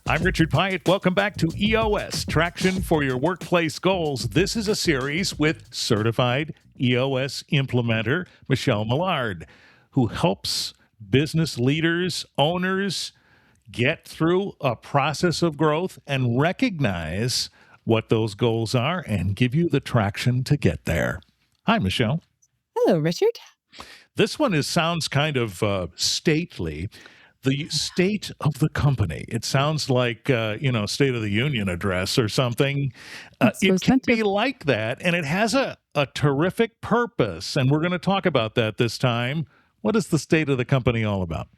I'm Richard Pyatt. Welcome back to EOS, Traction for Your Workplace Goals. This is a series with certified EOS implementer Michele Mollard, who helps business leaders, owners get through a process of growth and recognize what those goals are and give you the traction to get there. Hi, Michele. Hello, Richard. This one sounds kind of stately. The state of the company. It sounds like, State of the Union address or something. That's what It it's can meant to. be like that, and it has a terrific purpose. And we're going to talk about that this time. What is the state of the company all about?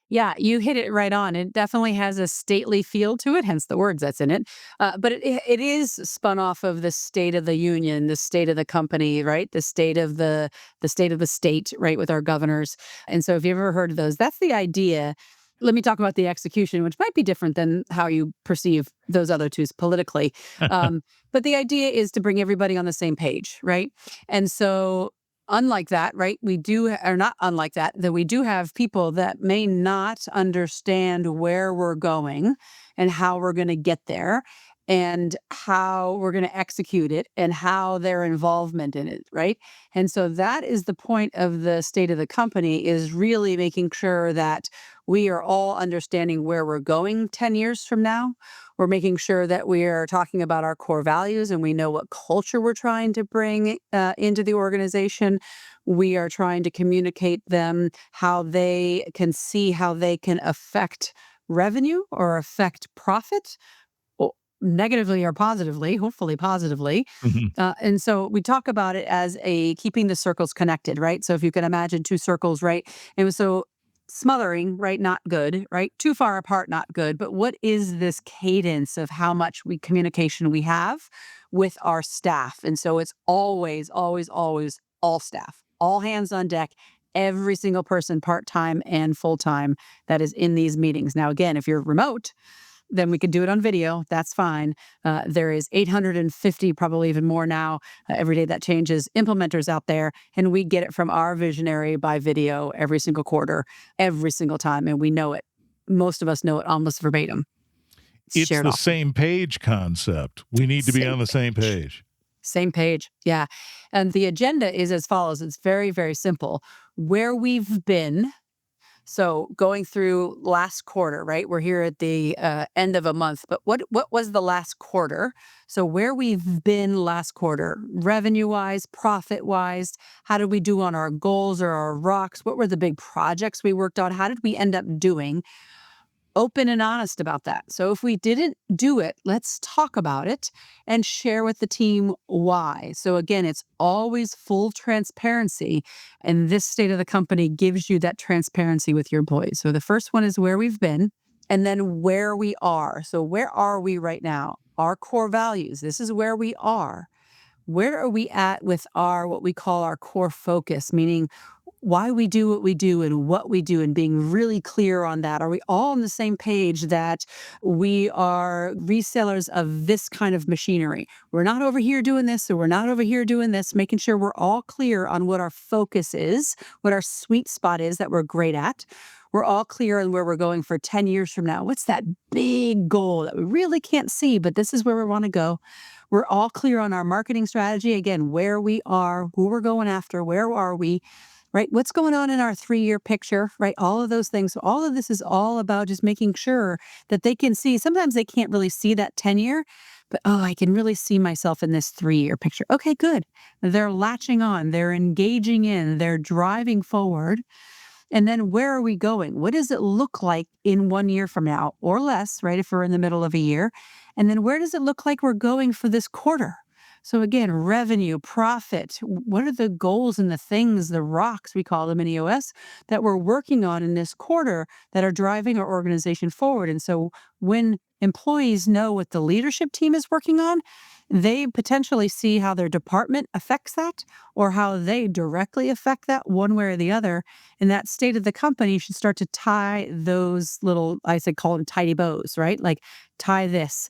Yeah, you hit it right on. It definitely has a stately feel to it, hence the words that's in it. But it is spun off of the State of the Union, the state of the company, right? The state of the state, right, with our governors. And so, if you ever heard of those, that's the idea. Let me talk about the execution, which might be different than how you perceive those other two politically. But the idea is to bring everybody on the same page, right? And so unlike that, right, we do, or not unlike that we do have people that may not understand where we're going and how we're going to get there and how we're going to execute it and how their involvement in it, right? And so that is the point of the state of the company, is really making sure that we are all understanding where we're going 10 years from now. We're making sure that we are talking about our core values and we know what culture we're trying to bring into the organization. We are trying to communicate them how they can see how they can affect revenue or affect profit, negatively or positively, hopefully positively. Mhm. And so we talk about it as a keeping the circles connected, right? So if you can imagine two circles, right? And so smothering, right? Not good, right? Too far apart, not good. But what is this cadence of how much communication we have with our staff? And so it's always, always, always all staff, all hands on deck. Every single person, part-time and full-time, that is in these meetings. Now, again, if you're remote, then we can do it on video. That's fine. There is 850, probably even more now. Every day that changes, implementers out there, and we get it from our visionary by video every single quarter, every single time, and we know it. Most of us know it almost verbatim. It's It's shared the often. same page concept. We need to be Same on the same page. page. Same page. Yeah. And the agenda is as follows. It's very, very simple. Where we've been. So going through last quarter, right? We're here at the end of a month, but what was the last quarter? So where we've been last quarter, revenue-wise, profit-wise, how did we do on our goals or our rocks? What were the big projects we worked on? How did we end up doing? Open and honest about that. So if we didn't do it, let's talk about it and share with the team why. So again, it's always full transparency, and this state of the company gives you that transparency with your employees. So the first one is where we've been, and then where we are. So where are we right now? Our core values. This is where we are. Where are we at with our what we call our core focus, meaning why we do what we do and what we do, and being really clear on that? Are we all on the same page that we are resellers of this kind of machinery? We're not over here doing this, or we're not over here doing this, making sure we're all clear on what our focus is, what our sweet spot is that we're great at. We're all clear on where we're going for 10 years from now. What's that big goal that we really can't see, but this is where we want to go? We're all clear on our marketing strategy. Again, where we are, who we're going after, where are we, right? What's going on in our 3-year picture, right? All of those things. So all of this is all about just making sure that they can see. Sometimes they can't really see that 10-year, but I can really see myself in this 3-year picture. Okay, good. They're latching on, they're engaging in, they're driving forward. And then where are we going? What does it look like in 1 year from now or less, right? If we're in the middle of a year. And then where does it look like we're going for this quarter? So again, revenue, profit, what are the goals and the things, the rocks, we call them in EOS, that we're working on in this quarter that are driving our organization forward? And so when employees know what the leadership team is working on, they potentially see how their department affects that or how they directly affect that one way or the other. And that state of the company should start to tie those little, I said, call them tidy bows, right? Like tie this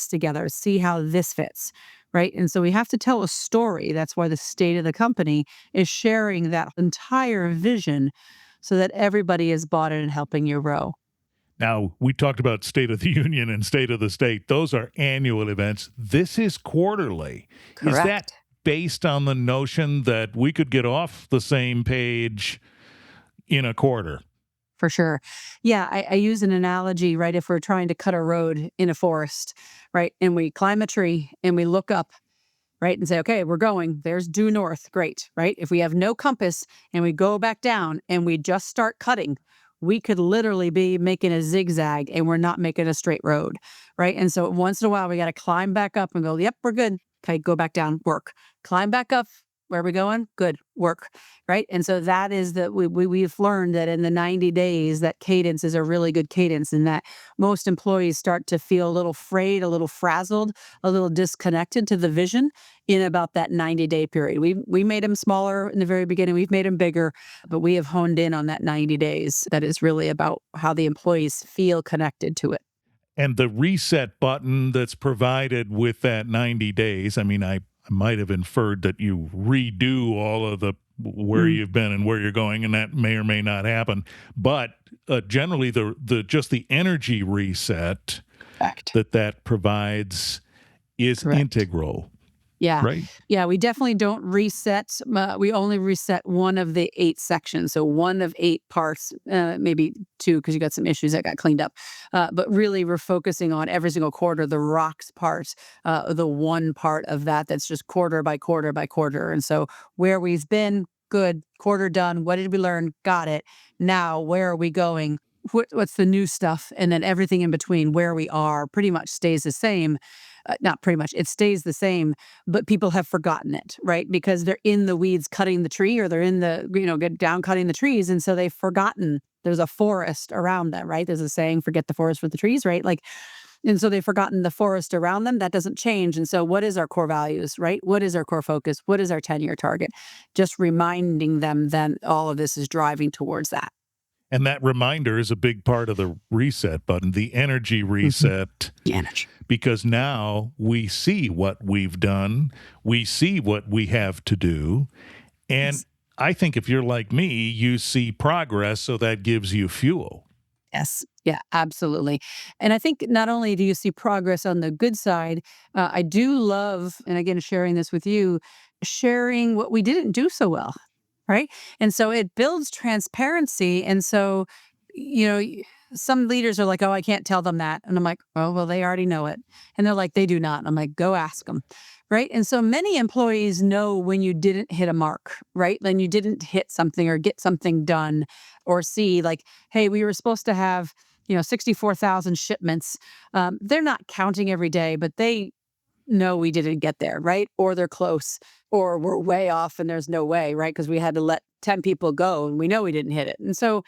together, see how this fits. Right. And so we have to tell a story. That's why the state of the company is sharing that entire vision so that everybody is bought in and helping you grow. Now, we talked about State of the Union and State of the State. Those are annual events. This is quarterly. Is that Correct. based on the notion that we could get off the same page in a quarter? For sure. Yeah, I use an analogy, right? If we're trying to cut a road in a forest, right? And we climb a tree and we look up, right? And say, okay, we're going. There's due north. Great, right? If we have no compass and we go back down and we just start cutting, we could literally be making a zigzag and we're not making a straight road, right? And so once in a while, we got to climb back up and go, yep, we're good. Okay, go back down, work. Climb back up. Where are we going? Good, work, right? And so that is that we've learned that in the 90 days, that cadence is a really good cadence, and that most employees start to feel a little frayed, a little frazzled, a little disconnected to the vision in about that 90-day period. We made them smaller in the very beginning. We've made them bigger, but we have honed in on that 90 days. That is really about how the employees feel connected to it. And the reset button that's provided with that 90 days, I mean, I might have inferred that you redo all of the where Mm, you've been and where you're going, and that may or may not happen. But generally, the just the energy reset correct. that provides is Correct. integral, Yeah. right? Yeah, we definitely don't reset. We only reset one of the 8 sections. So one of 8 parts, maybe 2 because you got some issues that got cleaned up. But really, we're focusing on every single quarter, the rocks part, the one part of that that's just quarter by quarter by quarter. And so where we've been, good, quarter done. What did we learn? Got it. Now, where are we going? What's the new stuff? And then everything in between where we are pretty much stays the same. Not pretty much, it stays the same, but people have forgotten it, right? Because they're in the weeds cutting the tree or they're in the, get down cutting the trees. And so they've forgotten there's a forest around them, right? There's a saying, forget the forest for the trees, right? Like, and so they've forgotten the forest around them. That doesn't change. And so what is our core values, right? What is our core focus? What is our 10-year target? Just reminding them then all of this is driving towards that. And that reminder is a big part of the reset button, the energy Mhm. reset, Yeah. because now we see what we've done, we see what we have to do. And Yes. I think if you're like me, you see progress, so that gives you fuel. Yes. Yeah, absolutely. And I think not only do you see progress on the good side, I do love, and again, sharing this with you, sharing what we didn't do so well. Right. And so it builds transparency. And so, some leaders are like, oh, I can't tell them that. And I'm like, oh, well, they already know it. And they're like, they do not. And I'm like, go ask them. Right. And so many employees know when you didn't hit a mark, right? When you didn't hit something or get something done or see, like, hey, we were supposed to have, 64,000 shipments. They're not counting every day, but they know we didn't get there, right? Or they're close, or we're way off and there's no way, right? Because we had to let 10 people go and we know we didn't hit it. And so,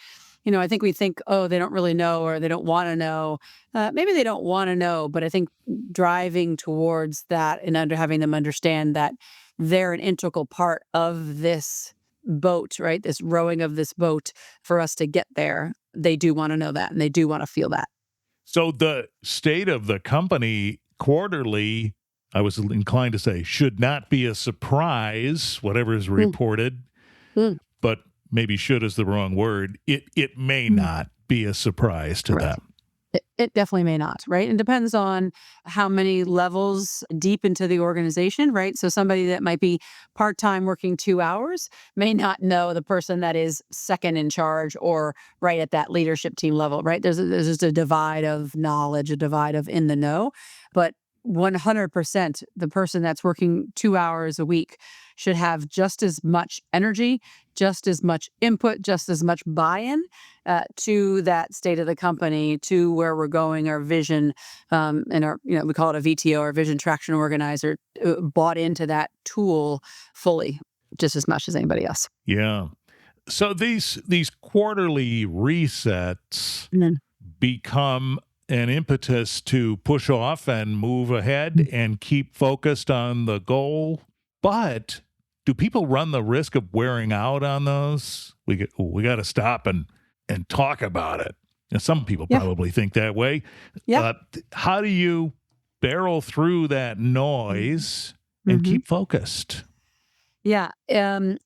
I think we think, oh, they don't really know or they don't want to know. Maybe they don't want to know, but I think driving towards that and having them understand that they're an integral part of this boat, right? This rowing of this boat for us to get there. They do want to know that and they do want to feel that. So the state of the company quarterly, I was inclined to say, should not be a surprise, whatever is Mm, reported, mm, but maybe should is the wrong word. It may mm. not be a surprise to Correct. them. It definitely may not, right? It depends on how many levels deep into the organization, right? So somebody that might be part-time working 2 hours may not know the person that is second in charge or right at that leadership team level, right? There's just a divide of knowledge, a divide of in the know, but 100% the person that's working 2 hours a week should have just as much energy, just as much input, just as much buy-in to that state of the company, to where we're going, our vision, and our, we call it a VTO, our vision traction organizer, bought into that tool fully, just as much as anybody else. Yeah. So these quarterly resets And then, become an impetus to push off and move ahead and keep focused on the goal. But do people run the risk of wearing out on those? We got to stop and talk about it. And some people yeah, probably think that way. yeah. How do you barrel through that noise and Mm-hmm. keep focused? Yeah.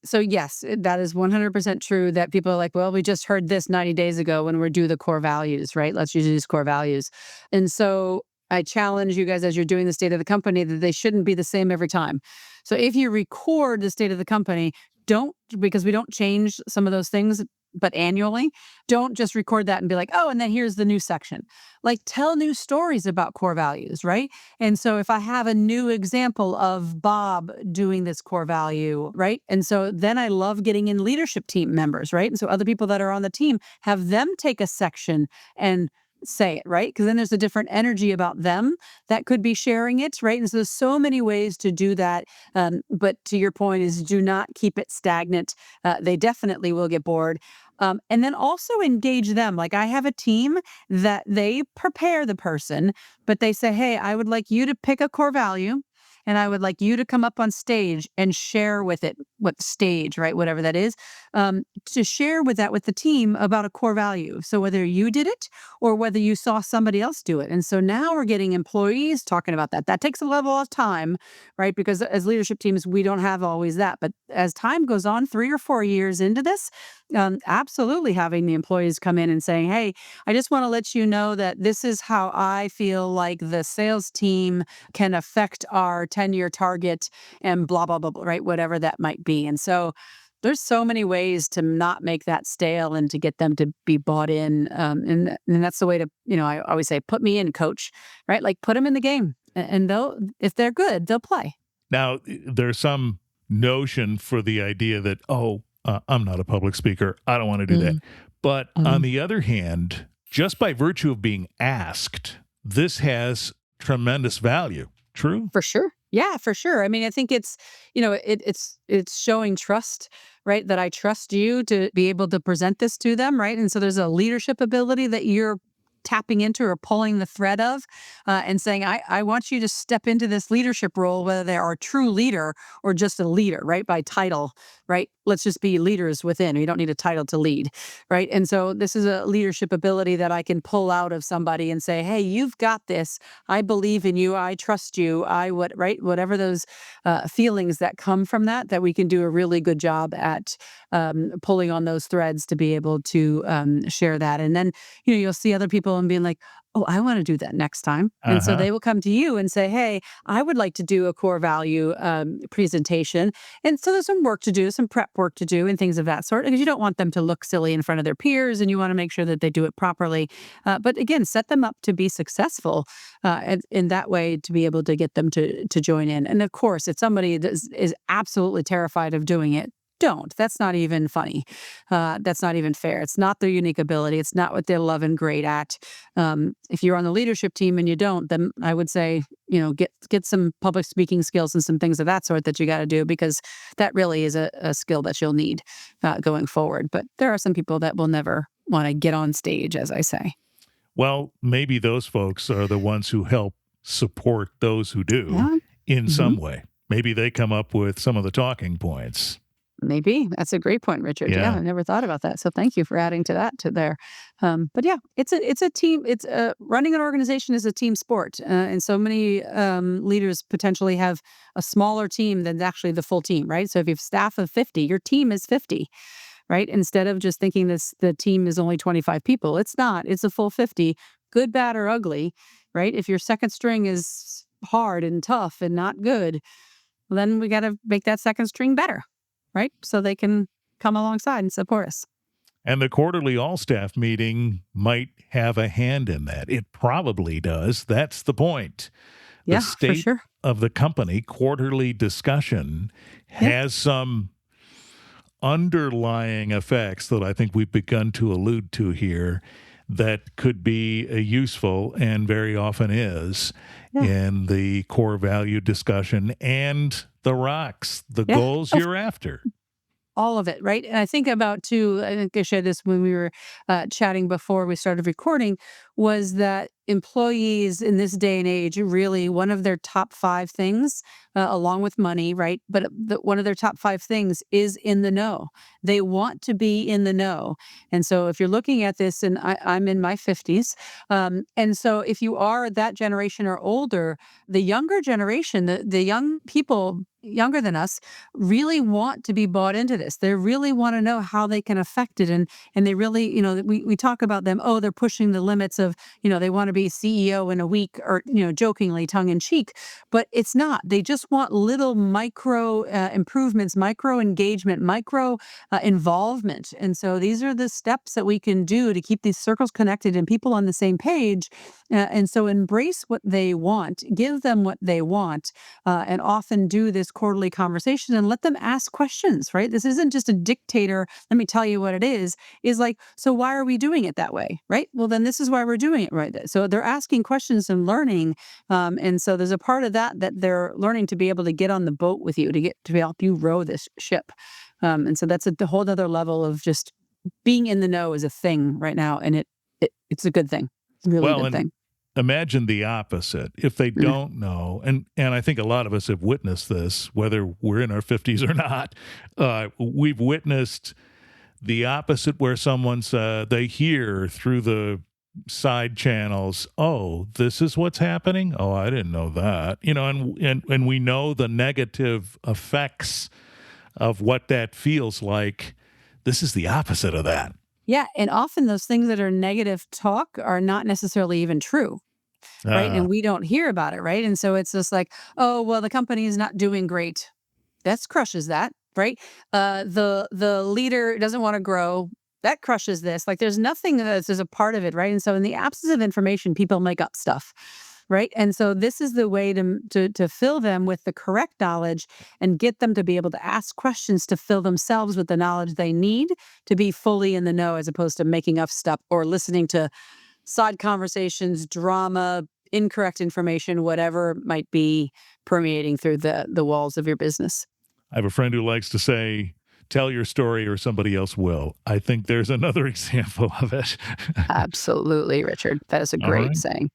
So yes, that is 100% true that people are like, well, we just heard this 90 days ago when we're due the core values, right? Let's use these core values. And so I challenge you guys as you're doing the state of the company that they shouldn't be the same every time. So if you record the state of the company, don't, because we don't change some of those things, but annually, don't just record that and be like, oh, and then here's the new section. Like tell new stories about core values, right? And so if I have a new example of Bob doing this core value, right? And so then I love getting in leadership team members, right? And so other people that are on the team, have them take a section and say it, right? Because then there's a different energy about them that could be sharing it, right? And so there's so many ways to do that. But to your point is do not keep it stagnant. They definitely will get bored. And then also engage them. Like I have a team that they prepare the person, but they say, hey, I would like you to pick a core value and I would like you to come up on stage and share with it what stage, right? Whatever that is, to share with that with the team about a core value. So whether you did it or whether you saw somebody else do it. And so now we're getting employees talking about that. That takes a level of time, right? Because as leadership teams, we don't have always that. But as time goes on, 3 or 4 years into this, absolutely having the employees come in and saying, hey, I just want to let you know that this is how I feel like the sales team can affect our 10-year target and blah, blah, blah, blah, right? Whatever that might be. And so there's so many ways to not make that stale and to get them to be bought in. And that's the way to, I always say, put me in, coach, right? Like put them in the game and they'll, if they're good, they'll play. Now, there's some notion for the idea that, I'm not a public speaker. I don't want to do that. Mm. But on the other hand, just by virtue of being asked, this has tremendous value. True? For sure. Yeah, for sure. I mean, I think it's, it's showing trust, right? That I trust you to be able to present this to them, right? And so there's a leadership ability that you're tapping into or pulling the thread of and saying, I want you to step into this leadership role, whether they are a true leader or just a leader, right? By title, right? Let's just be leaders within. You don't need a title to lead, right? And so this is a leadership ability that I can pull out of somebody and say, hey, you've got this. I believe in you. I trust you. Right? Whatever those feelings that come from that we can do a really good job at pulling on those threads to be able to share that. And then, you'll see other people and being like, oh, I want to do that next time. And so Uh-huh. they will come to you and say, hey, I would like to do a core value presentation. And so there's some work to do, some prep work to do and things of that sort, because you don't want them to look silly in front of their peers and you want to make sure that they do it properly. But again, set them up to be successful and in that way to be able to get them to join in. And of course, if somebody is absolutely terrified of doing it, don't. That's not even funny. That's not even fair. It's not their unique ability. It's not what they love and great at. If you're on the leadership team and you don't, then I would say, get some public speaking skills and some things of that sort that you got to do, because that really is a skill that you'll need going forward. But there are some people that will never want to get on stage, as I say. Well, maybe those folks are the ones who help support those who do Yeah. in Mhm. some way. Maybe they come up with some of the talking points. Maybe. That's a great point, Richard. Yeah, Yeah. I never thought about that. So thank you for adding to that to there. But yeah, it's a team. It's running an organization is a team sport, and so many leaders potentially have a smaller team than actually the full team, right? So if you have staff of 50, your team is 50, right? Instead of just thinking the team is only 25 people, it's not. It's a full 50, good, bad, or ugly, right? If your second string is hard and tough and not good, well, then we got to make that second string better, right? So they can come alongside and support us. And the quarterly all staff meeting might have a hand in that. It probably does. That's the point. The Yeah, for state sure. of the company quarterly discussion Yeah. has some underlying effects that I think we've begun to allude to here that could be useful and very often is Yeah. in the core value discussion and the rocks, the Yeah. goals you're after. All of it, right? And I think about too, I think I shared this when we were chatting before we started recording, was that employees in this day and age, really one of their top 5 things, along with money, right? But one of their top 5 things is in the know. They want to be in the know. And so if you're looking at this, and I'm in my 50s, and so if you are that generation or older, the younger generation, the young people younger than us really want to be bought into this. They really want to know how they can affect it. And they really, we talk about them, oh, they're pushing the limits of, they want to be CEO in a week or, jokingly tongue in cheek, but it's not. They just want little micro improvements, micro engagement, micro involvement. And so these are the steps that we can do to keep these circles connected and people on the same page. And so embrace what they want, give them what they want, and often do this quarterly conversation and let them ask questions, right? This isn't just a dictator, let me tell you what it is like, so why are we doing it that way, right? Well, then this is why we're doing it right. So they're asking questions and learning. And so there's a part of that they're learning to be able to get on the boat with you, to help you row this ship. And so that's a whole other level of just being in the know is a thing right now. And it's a good thing. It's a really good thing. Imagine the opposite. If they don't know, and I think a lot of us have witnessed this, whether we're in our 50s or not, we've witnessed the opposite where someone's, they hear through the side channels, oh, this is what's happening? Oh, I didn't know that. And we know the negative effects of what that feels like. This is the opposite of that. Yeah, and often those things that are negative talk are not necessarily even true, right? And we don't hear about it, right? And so it's just like, oh, well, the company is not doing great. That crushes that, right? The leader doesn't want to grow. That crushes this. Like there's nothing that's a part of it, right? And so in the absence of information, people make up stuff. Right. And so this is the way to fill them with the correct knowledge and get them to be able to ask questions to fill themselves with the knowledge they need to be fully in the know, as opposed to making up stuff or listening to side conversations, drama, incorrect information, whatever might be permeating through the walls of your business. I have a friend who likes to say, tell your story or somebody else will. I think there's another example of it. Absolutely, Richard. That is a great saying.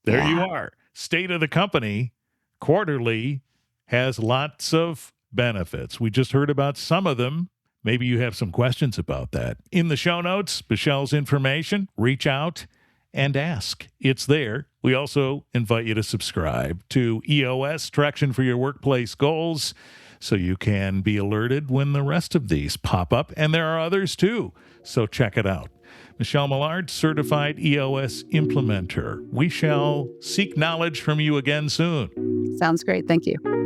There you are. State of the company quarterly has lots of benefits. We just heard about some of them. Maybe you have some questions about that. In the show notes, Michelle's information, reach out and ask. It's there. We also invite you to subscribe to EOS, Traction for Your Workplace Goals, so you can be alerted when the rest of these pop up. And there are others too, so check it out. Michele Mollard, Certified EOS Implementer. We shall seek knowledge from you again soon. Sounds great. Thank you.